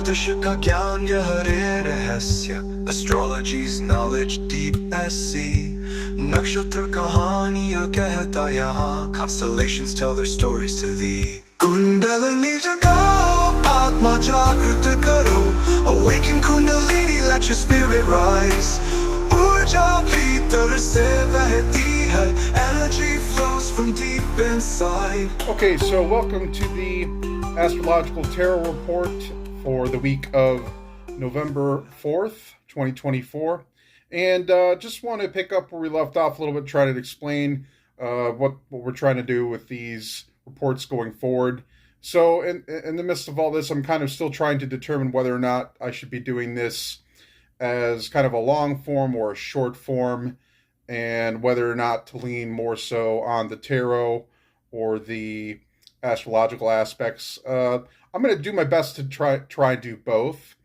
ज्योतिष का ज्ञान यह रे रहस्य Astrology's knowledge deep as sea नक्षत्र कहानियाँ कहता यहाँ Constellations tell their stories to thee kundalini जगाओ आत्मा जागृत करो Awaken Kundalini, let your spirit rise ऊर्जा भीतर से बहती है Energy flows from deep inside. Okay, so welcome to the Astrological Tarot Report for the week of November 4th, 2024. And just want to pick up where we left off a little bit, try to explain what we're trying to do with these reports going forward. So in the midst of all this, I'm kind of still trying to determine whether or not I should be doing this as kind of a long form or a short form, and whether or not to lean more so on the tarot or the astrological aspects. I'm going to do my best to try and do both.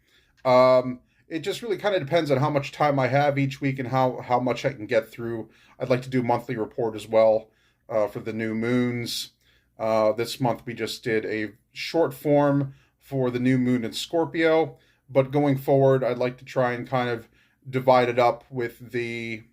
It just really kind of depends on how much time I have each week and how much I can get through. I'd like to do a monthly report as well for the new moons. This month we just did a short form for the new moon in Scorpio, but going forward I'd like to try and kind of divide it up with the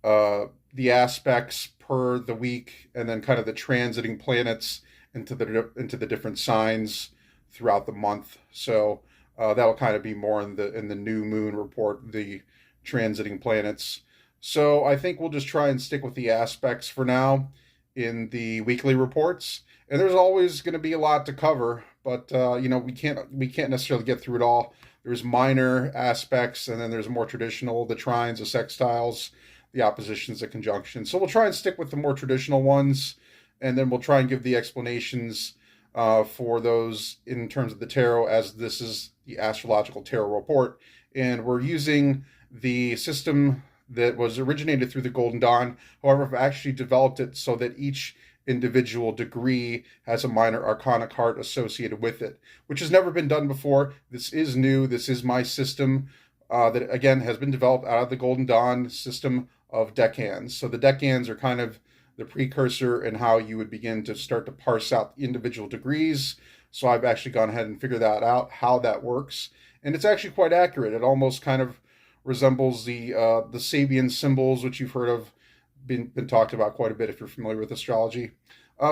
aspects per the week, and then kind of the transiting planets into the different signs throughout the month. So that'll kind of be more in the new moon report, the transiting planets. So I think we'll just try and stick with the aspects for now in the weekly reports. And there's always going to be a lot to cover, but we can't necessarily get through it all. There's minor aspects, and then there's more traditional, the trines, the sextiles, the oppositions, the conjunctions. So we'll try and stick with the more traditional ones, and then we'll try and give the explanations for those in terms of the tarot, as this is the Astrological Tarot Report. And we're using the system that was originated through the Golden Dawn. However, I've actually developed it so that each individual degree has a minor arcana card associated with it, which has never been done before. This is new. This is my system that, again, has been developed out of the Golden Dawn system of decans. So the decans are kind of the precursor in how you would begin to start to parse out the individual degrees. So I've actually gone ahead and figured that out, how that works. And it's actually quite accurate. It almost kind of resembles the Sabian symbols, which you've heard of, been talked about quite a bit if you're familiar with astrology.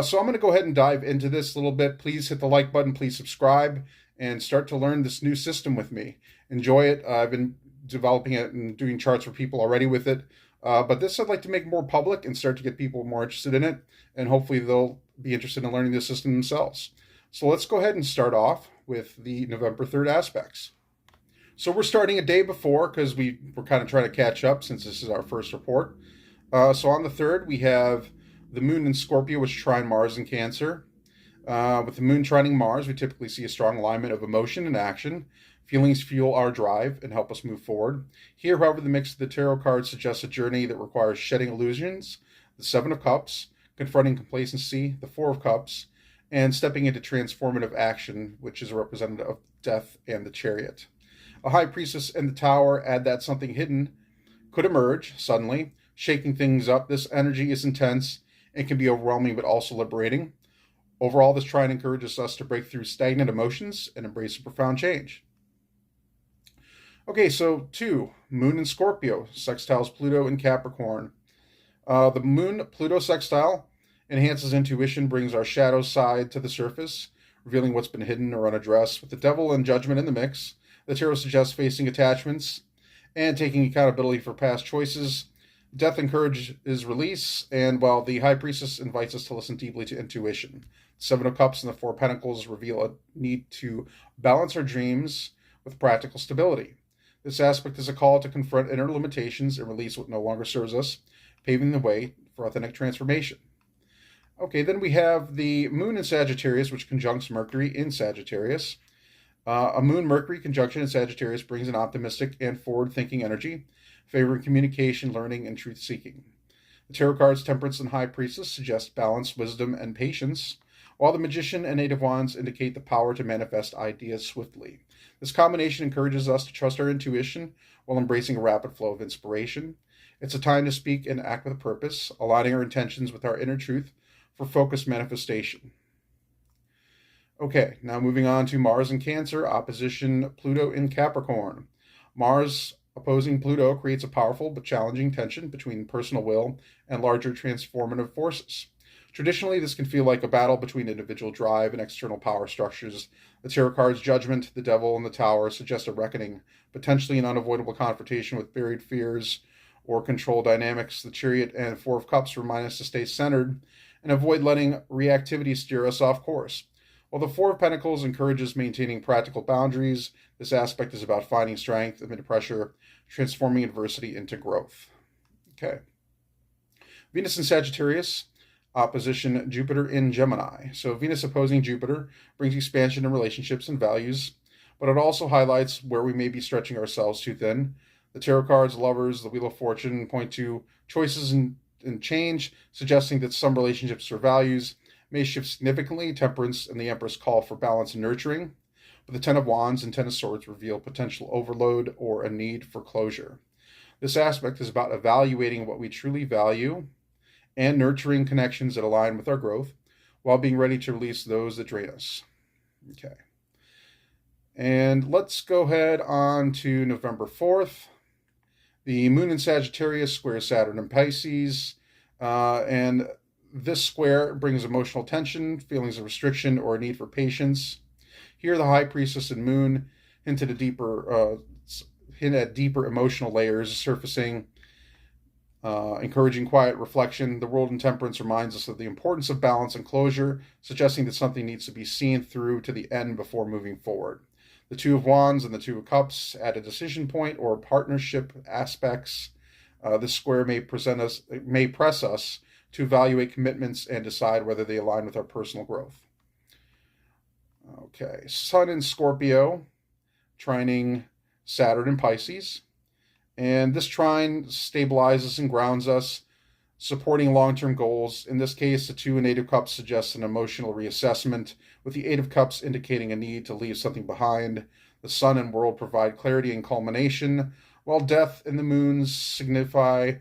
So I'm going to go ahead and dive into this a little bit. Please hit the like button, please subscribe, and start to learn this new system with me. Enjoy it. I've been developing it and doing charts for people already with it. But this I'd like to make more public and start to get people more interested in it, and hopefully they'll be interested in learning the system themselves. So let's go ahead and start off with the November 3rd aspects. So we're starting a day before because we're kind of trying to catch up since this is our first report. So on the 3rd, we have the moon in Scorpio, which trine Mars in Cancer. With the moon trining Mars, we typically see a strong alignment of emotion and action. Feelings fuel our drive and help us move forward. Here, however, the mix of the tarot cards suggests a journey that requires shedding illusions, the Seven of Cups, confronting complacency, the Four of Cups, and stepping into transformative action, which is a representative of death and the Chariot. A High Priestess and the Tower add that something hidden could emerge suddenly, shaking things up. This energy is intense and can be overwhelming, but also liberating. Overall, this trine encourages us to break through stagnant emotions and embrace a profound change. Okay, so 2, Moon in Scorpio, sextiles Pluto in Capricorn. The Moon-Pluto sextile enhances intuition, brings our shadow side to the surface, revealing what's been hidden or unaddressed. With the Devil and Judgment in the mix, the tarot suggests facing attachments and taking accountability for past choices. Death encourages release, and while the High Priestess invites us to listen deeply to intuition. Seven of Cups and the Four of Pentacles reveal a need to balance our dreams with practical stability. This aspect is a call to confront inner limitations and release what no longer serves us, paving the way for authentic transformation. Okay, then we have the moon in Sagittarius, which conjuncts Mercury in Sagittarius. A moon-Mercury conjunction in Sagittarius brings an optimistic and forward-thinking energy, favoring communication, learning, and truth-seeking. The tarot cards Temperance and High Priestess suggest balance, wisdom, and patience, while the Magician and Eight of Wands indicate the power to manifest ideas swiftly. This combination encourages us to trust our intuition while embracing a rapid flow of inspiration. It's a time to speak and act with purpose, aligning our intentions with our inner truth for focused manifestation. Okay, now moving on to Mars in Cancer, opposition Pluto in Capricorn. Mars opposing Pluto creates a powerful but challenging tension between personal will and larger transformative forces. Traditionally, this can feel like a battle between individual drive and external power structures. The tarot cards Judgment, the Devil, and the Tower suggest a reckoning, potentially an unavoidable confrontation with buried fears or control dynamics. The Chariot and Four of Cups remind us to stay centered and avoid letting reactivity steer us off course. While the Four of Pentacles encourages maintaining practical boundaries, this aspect is about finding strength amid pressure, transforming adversity into growth. Okay. Venus in Sagittarius, opposition Jupiter in Gemini. So Venus opposing Jupiter brings expansion in relationships and values, but it also highlights where we may be stretching ourselves too thin. The tarot cards, Lovers, the Wheel of Fortune point to choices and change, suggesting that some relationships or values may shift significantly. Temperance and the Empress call for balance and nurturing, but the Ten of Wands and Ten of Swords reveal potential overload or a need for closure. This aspect is about evaluating what we truly value and nurturing connections that align with our growth while being ready to release those that drain us. Okay. And let's go ahead on to November 4th. The Moon in Sagittarius squares Saturn in Pisces, and this square brings emotional tension, feelings of restriction, or a need for patience. Here, the High Priestess and Moon hint at deeper emotional layers surfacing, encouraging quiet reflection. The World in Temperance reminds us of the importance of balance and closure, suggesting that something needs to be seen through to the end before moving forward. The Two of Wands and the Two of Cups add a decision point or partnership aspects. This square may press us to evaluate commitments and decide whether they align with our personal growth. Okay, Sun in Scorpio, trining Saturn in Pisces. And this trine stabilizes and grounds us, supporting long-term goals. In this case, the Two and Eight of Cups suggests an emotional reassessment, with the Eight of Cups indicating a need to leave something behind. The Sun and World provide clarity and culmination, while Death and the Moons signify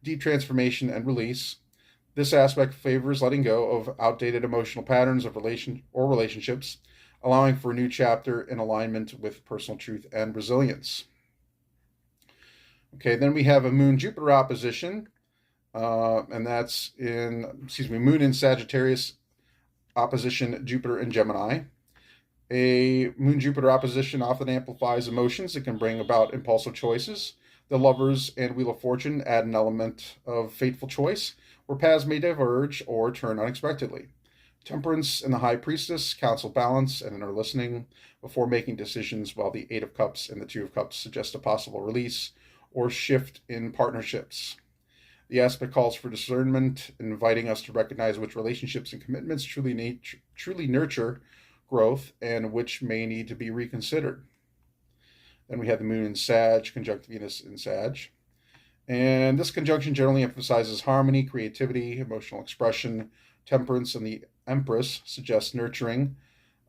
deep transformation and release. This aspect favors letting go of outdated emotional patterns of relationships, allowing for a new chapter in alignment with personal truth and resilience. Okay, then we have a Moon-Jupiter opposition, and that's Moon in Sagittarius opposition Jupiter in Gemini. A Moon-Jupiter opposition often amplifies emotions. It can bring about impulsive choices. The Lovers and Wheel of Fortune add an element of fateful choice, where paths may diverge or turn unexpectedly. Temperance and the High Priestess counsel balance and inner listening before making decisions, while the Eight of Cups and the Two of Cups suggest a possible release or shift in partnerships. The aspect calls for discernment, inviting us to recognize which relationships and commitments truly nurture growth and which may need to be reconsidered. Then we have the Moon in Sag, conjunct Venus in Sag. And this conjunction generally emphasizes harmony, creativity, emotional expression. Temperance and the Empress suggest nurturing,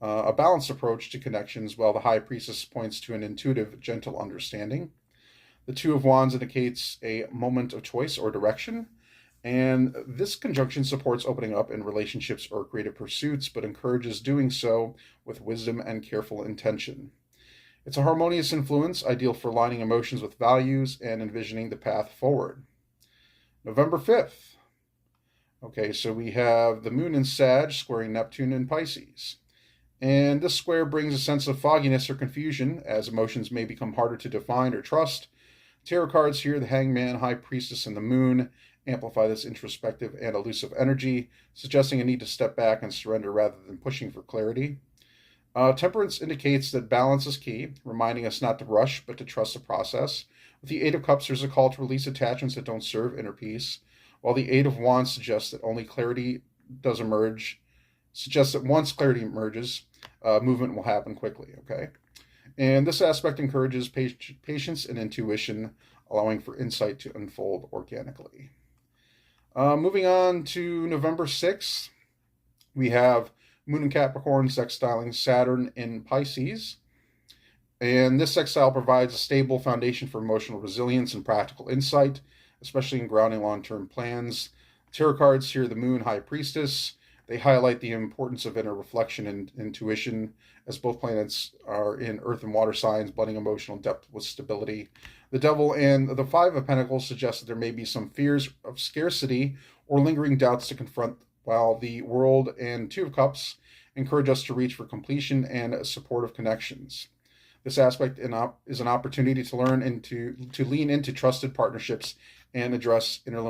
a balanced approach to connections, while the High Priestess points to an intuitive, gentle understanding. The Two of Wands indicates a moment of choice or direction, and this conjunction supports opening up in relationships or creative pursuits, but encourages doing so with wisdom and careful intention. It's a harmonious influence, ideal for aligning emotions with values and envisioning the path forward. November 5th. Okay, so we have the Moon in Sag squaring Neptune in Pisces. And this square brings a sense of fogginess or confusion, as emotions may become harder to define or trust. Tarot cards here, the Hangman, High Priestess, and the Moon, amplify this introspective and elusive energy, suggesting a need to step back and surrender rather than pushing for clarity. Temperance indicates that balance is key, reminding us not to rush, but to trust the process. With the Eight of Cups, there's a call to release attachments that don't serve inner peace, while the Eight of Wands suggests that once clarity emerges, movement will happen quickly, okay? And this aspect encourages patience and intuition, allowing for insight to unfold organically. Moving on to November 6th, we have Moon in Capricorn sextiling Saturn in Pisces. And this sextile provides a stable foundation for emotional resilience and practical insight, especially in grounding long-term plans. Tarot cards here, the Moon, High Priestess, They highlight the importance of inner reflection and intuition, as both planets are in earth and water signs, blending emotional depth with stability. The Devil and the Five of Pentacles suggest that there may be some fears of scarcity or lingering doubts to confront, while the World and Two of Cups encourage us to reach for completion and supportive connections. This aspect is an opportunity to lean into trusted partnerships and address inner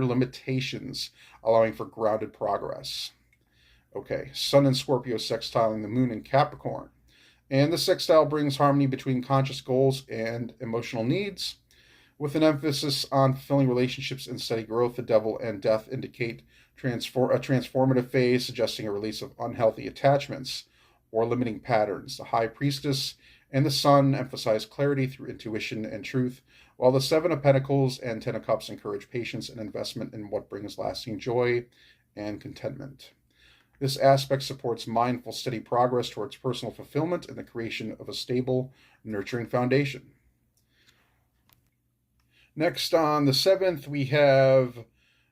limitations, allowing for grounded progress. Okay, Sun and Scorpio sextiling the Moon in Capricorn. And the sextile brings harmony between conscious goals and emotional needs. With an emphasis on fulfilling relationships and steady growth, the Devil and Death indicate a transformative phase, suggesting a release of unhealthy attachments or limiting patterns. The High Priestess and the Sun emphasize clarity through intuition and truth, while the Seven of Pentacles and Ten of Cups encourage patience and investment in what brings lasting joy and contentment. This aspect supports mindful, steady progress towards personal fulfillment and the creation of a stable, nurturing foundation. Next, on the 7th, we have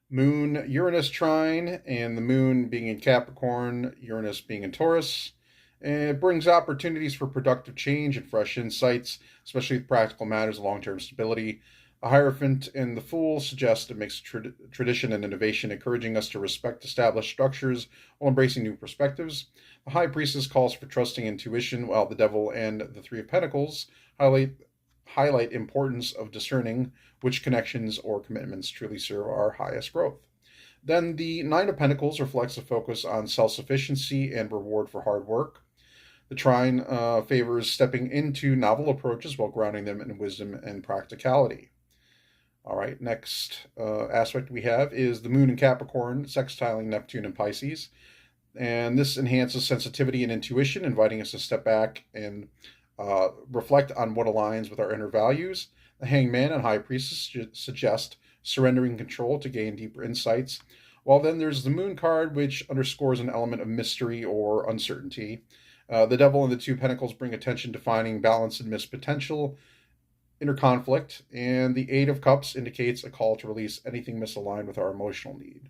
Moon Uranus trine, and the Moon being in Capricorn, Uranus being in Taurus. It brings opportunities for productive change and fresh insights, especially with practical matters of long-term stability. The Hierophant and the Fool suggest a mix of tradition and innovation, encouraging us to respect established structures while embracing new perspectives. The High Priestess calls for trusting intuition, while the Devil and the Three of Pentacles highlight importance of discerning which connections or commitments truly serve our highest growth. Then the Nine of Pentacles reflects a focus on self-sufficiency and reward for hard work. The trine favors stepping into novel approaches while grounding them in wisdom and practicality. All right, next aspect we have is the Moon in Capricorn sextiling Neptune and Pisces. And this enhances sensitivity and intuition, inviting us to step back and reflect on what aligns with our inner values. The Hangman and High Priestess suggest surrendering control to gain deeper insights. While then there's the Moon card, which underscores an element of mystery or uncertainty. The Devil and the Two Pentacles bring attention to finding balance amidst potential inner conflict, and the Eight of Cups indicates a call to release anything misaligned with our emotional need.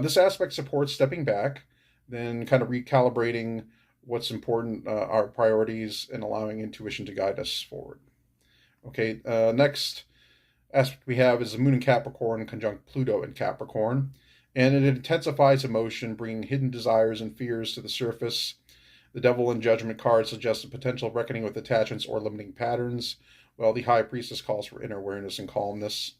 This aspect supports stepping back, then kind of recalibrating what's important, our priorities, and allowing intuition to guide us forward. Okay, next aspect we have is the Moon in Capricorn conjunct Pluto in Capricorn, and it intensifies emotion, bringing hidden desires and fears to the surface. The Devil and Judgment card suggests a potential reckoning with attachments or limiting patterns, while the High Priestess calls for inner awareness and calmness.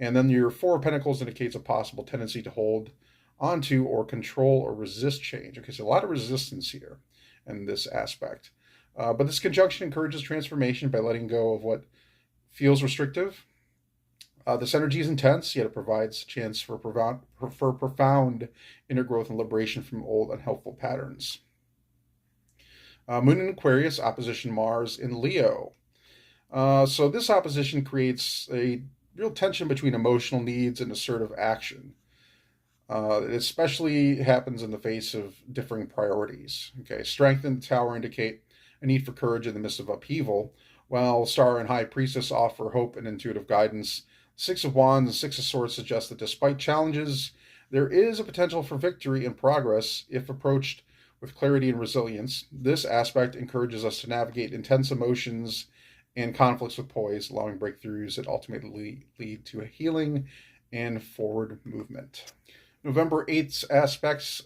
And then your Four of Pentacles indicates a possible tendency to hold onto or control or resist change. Okay, so a lot of resistance here in this aspect. But this conjunction encourages transformation by letting go of what feels restrictive. This energy is intense, yet it provides a chance for profound inner growth and liberation from old unhelpful patterns. Moon in Aquarius, opposition Mars in Leo. So this opposition creates a real tension between emotional needs and assertive action. It especially happens in the face of differing priorities. Okay, Strength and the Tower indicate a need for courage in the midst of upheaval, while Star and High Priestess offer hope and intuitive guidance. Six of Wands and Six of Swords suggest that despite challenges, there is a potential for victory and progress if approached with clarity and resilience. This aspect encourages us to navigate intense emotions and conflicts with poise, allowing breakthroughs that ultimately lead to a healing and forward movement. November 8th's aspects,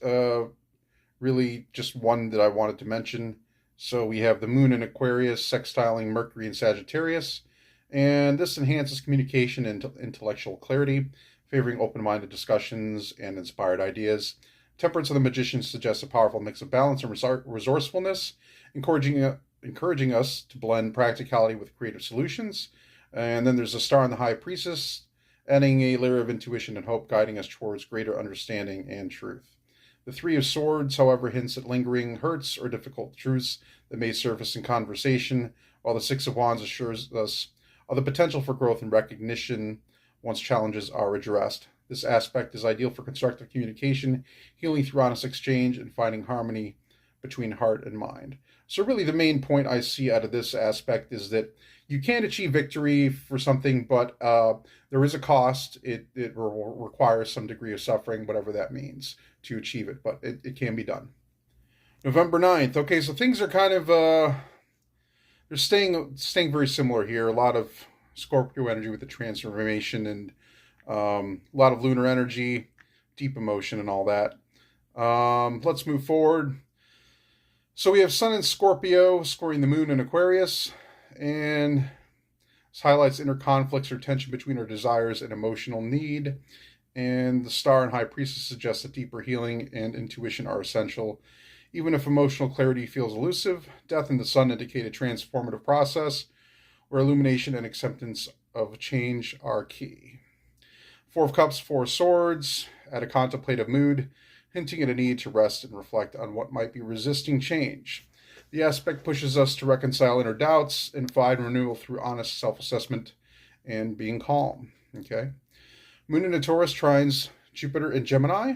really just one that I wanted to mention. So we have the Moon in Aquarius sextiling Mercury in Sagittarius, and this enhances communication and intellectual clarity, favoring open-minded discussions and inspired ideas. Temperance of the Magician suggests a powerful mix of balance and resourcefulness, encouraging us to blend practicality with creative solutions. And then there's a Star in the High Priestess, adding a layer of intuition and hope, guiding us towards greater understanding and truth. The Three of Swords, however, hints at lingering hurts or difficult truths that may surface in conversation, while the Six of Wands assures us of the potential for growth and recognition once challenges are addressed. This aspect is ideal for constructive communication, healing through honest exchange, and finding harmony between heart and mind. So really the main point I see out of this aspect is that You can achieve victory for something, but there is a cost. It will require some degree of suffering, whatever that means, to achieve it, but it can be done. November 9th. Okay, so things are kind of they're staying very similar here. A lot of Scorpio energy with the transformation and a lot of lunar energy, deep emotion, and all that. Let's move forward. So we have Sun in Scorpio scoring the Moon in Aquarius, and this highlights inner conflicts or tension between our desires and emotional need. And the Star and High Priestess suggests that deeper healing and intuition are essential. Even if emotional clarity feels elusive, Death and the Sun indicate a transformative process where illumination and acceptance of change are key. Four of Cups, Four of Swords, at a contemplative mood, hinting at a need to rest and reflect on what might be resisting change. The aspect pushes us to reconcile inner doubts and find renewal through honest self-assessment and being calm. Okay. Moon in Taurus trines Jupiter in Gemini.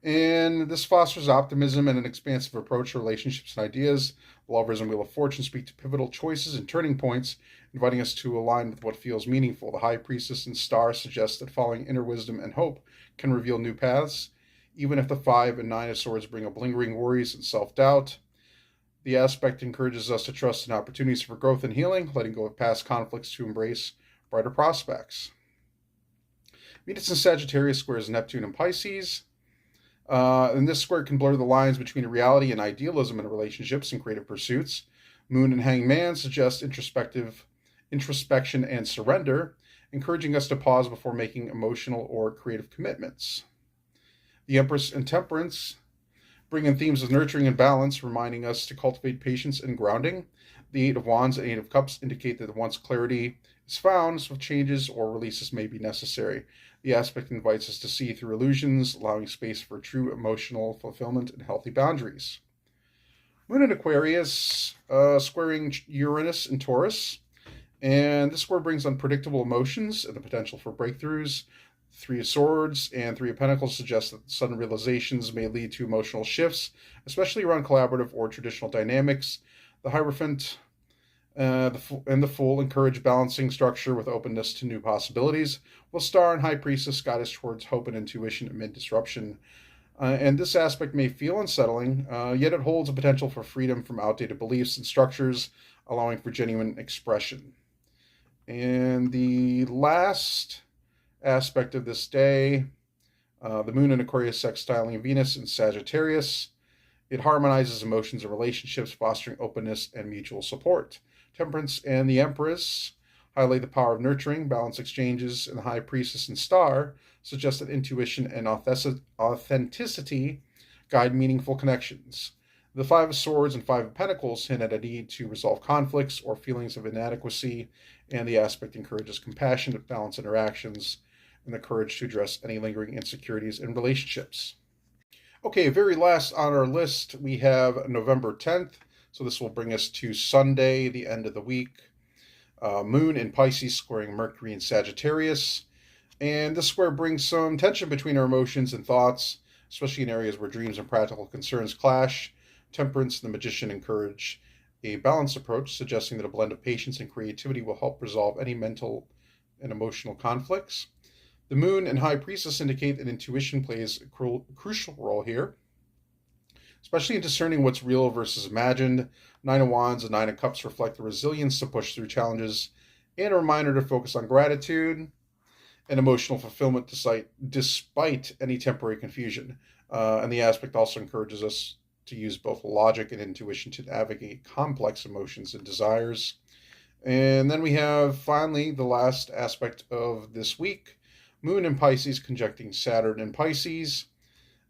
And this fosters optimism and an expansive approach to relationships and ideas. The Lovers and Wheel of Fortune speak to pivotal choices and turning points, inviting us to align with what feels meaningful. The High Priestess and Star suggest that following inner wisdom and hope can reveal new paths, even if the Five and Nine of Swords bring up lingering worries and self-doubt. The aspect encourages us to trust in opportunities for growth and healing, letting go of past conflicts to embrace brighter prospects. Venus in Sagittarius squares Neptune in Pisces. And this square can blur the lines between reality and idealism in relationships and creative pursuits. Moon and Hangman suggest introspection and surrender, encouraging us to pause before making emotional or creative commitments. The Empress and Temperance bring in themes of nurturing and balance, reminding us to cultivate patience and grounding. The Eight of Wands and Eight of Cups indicate that once clarity is found, swift changes or releases may be necessary. The aspect invites us to see through illusions, allowing space for true emotional fulfillment and healthy boundaries. Moon in Aquarius, squaring Uranus and Taurus. And this square brings unpredictable emotions and the potential for breakthroughs. Three of Swords and Three of Pentacles suggest that sudden realizations may lead to emotional shifts, especially around collaborative or traditional dynamics. The Hierophant and the Fool encourage balancing structure with openness to new possibilities, while Star and High Priestess guide us towards hope and intuition amid disruption. And this aspect may feel unsettling, yet it holds a potential for freedom from outdated beliefs and structures, allowing for genuine expression. And the last aspect of this day, the Moon in Aquarius sextiling Venus in Sagittarius. It harmonizes emotions and relationships, fostering openness and mutual support. Temperance and the Empress highlight the power of nurturing, balance exchanges, and the High Priestess and Star suggest that intuition and authenticity guide meaningful connections. The Five of Swords and Five of Pentacles hint at a need to resolve conflicts or feelings of inadequacy, and the aspect encourages compassionate, balanced interactions and the courage to address any lingering insecurities in relationships. Okay, very last on our list, we have November 10th. So this will bring us to Sunday, the end of the week. Moon in Pisces squaring Mercury in Sagittarius. And this square brings some tension between our emotions and thoughts, especially in areas where dreams and practical concerns clash. Temperance and the Magician encourage a balanced approach, suggesting that a blend of patience and creativity will help resolve any mental and emotional conflicts. The Moon and High Priestess indicate that intuition plays a crucial role here, especially in discerning what's real versus imagined. Nine of Wands and Nine of Cups reflect the resilience to push through challenges and a reminder to focus on gratitude and emotional fulfillment despite any temporary confusion. And the aspect also encourages us to use both logic and intuition to navigate complex emotions and desires. And then we have finally the last aspect of this week, Moon in Pisces conjuncting Saturn in Pisces.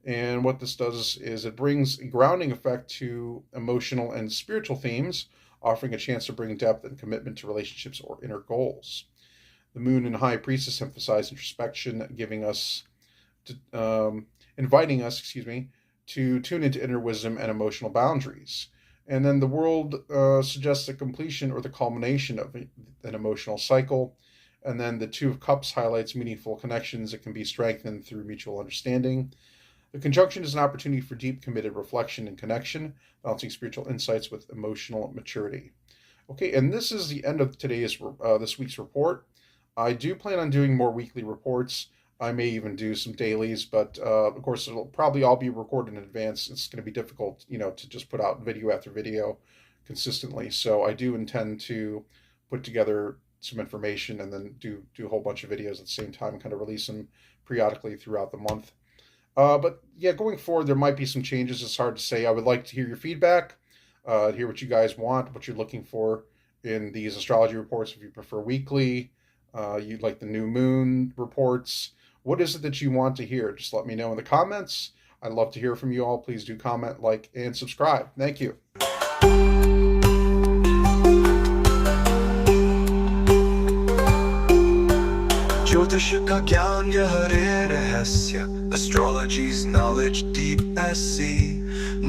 And what this does is it brings a grounding effect to emotional and spiritual themes, offering a chance to bring depth and commitment to relationships or inner goals. The Moon and High Priestess emphasize introspection, inviting us, to tune into inner wisdom and emotional boundaries. And then the World suggests the completion or the culmination of an emotional cycle. And then the Two of Cups highlights meaningful connections that can be strengthened through mutual understanding. The conjunction is an opportunity for deep, committed reflection and connection, balancing spiritual insights with emotional maturity. Okay, and this is the end of this week's report. I do plan on doing more weekly reports. I may even do some dailies, but of course it'll probably all be recorded in advance. It's going to be difficult, to just put out video after video consistently. So I do intend to put together some information and then do a whole bunch of videos at the same time and kind of release them periodically throughout the month. But yeah, going forward, there might be some changes. It's hard to say. I would like to hear your feedback, hear what you guys want, what you're looking for in these astrology reports. If you prefer weekly, you like the new moon reports. What is it that you want to hear? Just let me know in the comments. I'd love to hear from you all. Please do comment, like, and subscribe. Thank you. ज्योतिष का ज्ञान यह रे रहस्य Astrology's knowledge deep as sea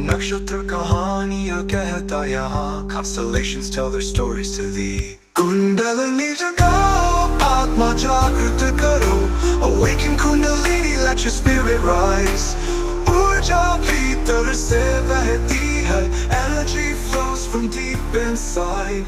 नक्षत्र कहानियाँ कहता यहाँ Constellations tell their stories to thee kundalini जगाओ आत्मा जागृत करो Awaken Kundalini, let your spirit rise ऊर्जा भीतर से बहती है Energy flows from deep inside